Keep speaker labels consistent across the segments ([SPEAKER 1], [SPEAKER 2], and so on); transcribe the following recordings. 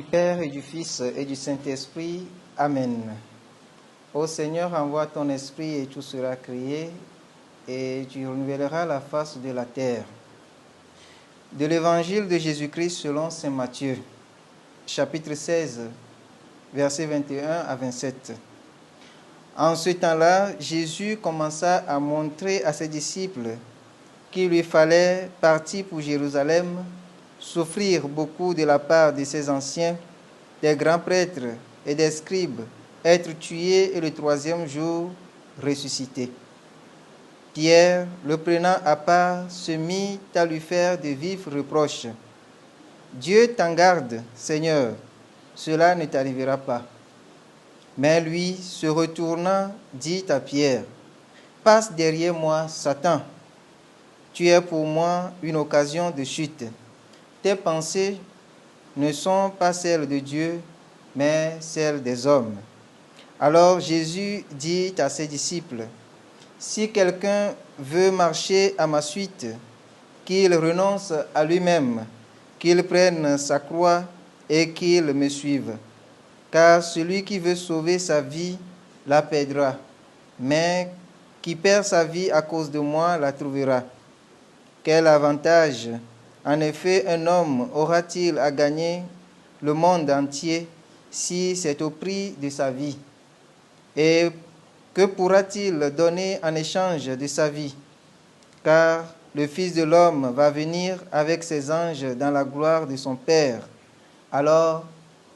[SPEAKER 1] Père et du Fils et du Saint-Esprit. Amen. Ô Seigneur, envoie ton esprit et tout sera créé, et tu renouvelleras la face de la terre. De l'Évangile de Jésus-Christ selon saint Matthieu, chapitre 16, versets 21 à 27. En ce temps-là, Jésus commença à montrer à ses disciples qu'il lui fallait partir pour Jérusalem, souffrir beaucoup de la part de ses anciens, des grands prêtres et des scribes, être tué et le troisième jour ressuscité. Pierre, le prenant à part, se mit à lui faire de vifs reproches. « Dieu t'en garde, Seigneur, cela ne t'arrivera pas. » Mais lui, se retournant, dit à Pierre, « Passe derrière moi, Satan. Tu es pour moi une occasion de chute. Tes pensées ne sont pas celles de Dieu, mais celles des hommes. » Alors Jésus dit à ses disciples, « Si quelqu'un veut marcher à ma suite, qu'il renonce à lui-même, qu'il prenne sa croix et qu'il me suive. Car celui qui veut sauver sa vie la perdra, mais qui perd sa vie à cause de moi la trouvera. Quel avantage, en effet, un homme aura-t-il à gagner le monde entier si c'est au prix de sa vie? Et que pourra-t-il donner en échange de sa vie? Car le Fils de l'homme va venir avec ses anges dans la gloire de son Père. Alors,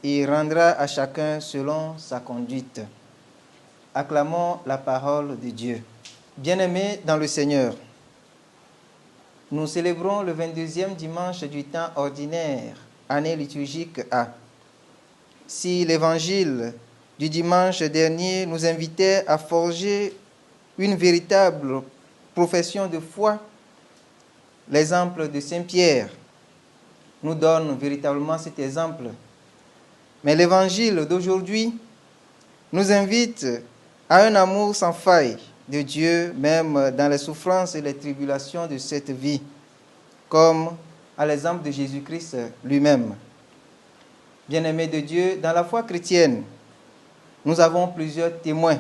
[SPEAKER 1] il rendra à chacun selon sa conduite. » Acclamons la parole de Dieu. Bien-aimés dans le Seigneur, nous célébrons le 22e dimanche du temps ordinaire, année liturgique A. Si l'évangile du dimanche dernier nous invitait à forger une véritable profession de foi, l'exemple de Saint Pierre nous donne véritablement cet exemple. Mais l'évangile d'aujourd'hui nous invite à un amour sans faille de Dieu, même dans les souffrances et les tribulations de cette vie, comme à l'exemple de Jésus-Christ lui-même. Bien-aimés de Dieu, dans la foi chrétienne, nous avons plusieurs témoins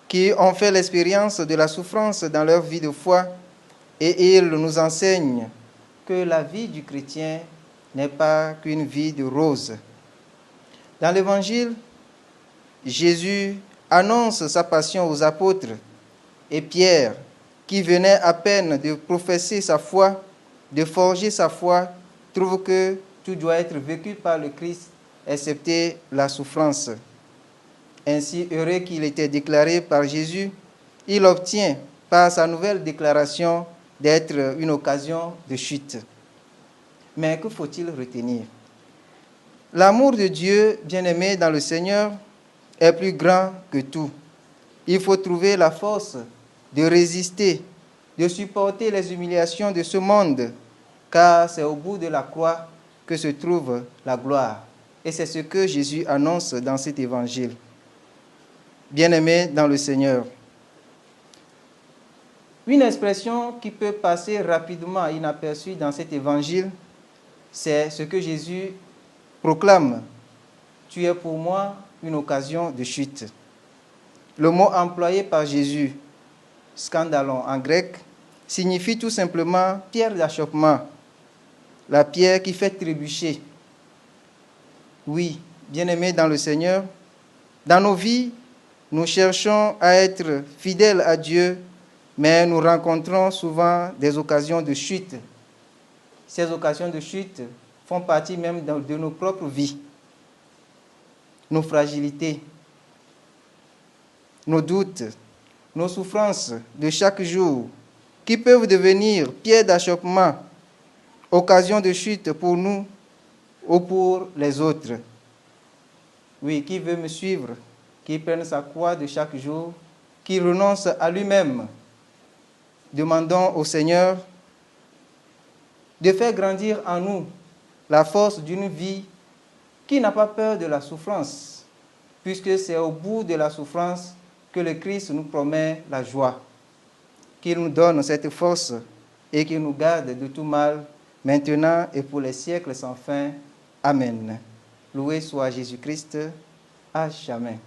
[SPEAKER 1] qui ont fait l'expérience de la souffrance dans leur vie de foi, et ils nous enseignent que la vie du chrétien n'est pas qu'une vie de roses. Dans l'Évangile, Jésus annonce sa passion aux apôtres, et Pierre, qui venait à peine de professer sa foi, de forger sa foi, trouve que tout doit être vécu par le Christ, excepté la souffrance. Ainsi heureux qu'il était déclaré par Jésus, il obtient par sa nouvelle déclaration d'être une occasion de chute. Mais que faut-il retenir? L'amour de Dieu, bien-aimé dans le Seigneur, est plus grand que tout. Il faut trouver la force de résister, de supporter les humiliations de ce monde, car c'est au bout de la croix que se trouve la gloire. Et c'est ce que Jésus annonce dans cet évangile. Bien-aimés dans le Seigneur, une expression qui peut passer rapidement inaperçue dans cet évangile, c'est ce que Jésus proclame. « Tu es pour moi une occasion de chute ». Le mot employé par Jésus, scandalon en grec, signifie tout simplement pierre d'achoppement, la pierre qui fait trébucher. Oui, bien-aimés dans le Seigneur, dans nos vies, nous cherchons à être fidèles à Dieu, mais nous rencontrons souvent des occasions de chute. Ces occasions de chute font partie même de nos propres vies, nos fragilités, nos doutes, nos souffrances de chaque jour, qui peuvent devenir pierres d'achoppement, occasion de chute pour nous ou pour les autres. Oui, qui veut me suivre, qui prenne sa croix de chaque jour, qui renonce à lui-même. Demandons au Seigneur de faire grandir en nous la force d'une vie qui n'a pas peur de la souffrance, puisque c'est au bout de la souffrance que le Christ nous promet la joie. Qu'il nous donne cette force et qu'il nous garde de tout mal, maintenant et pour les siècles sans fin. Amen. Loué soit Jésus-Christ à jamais.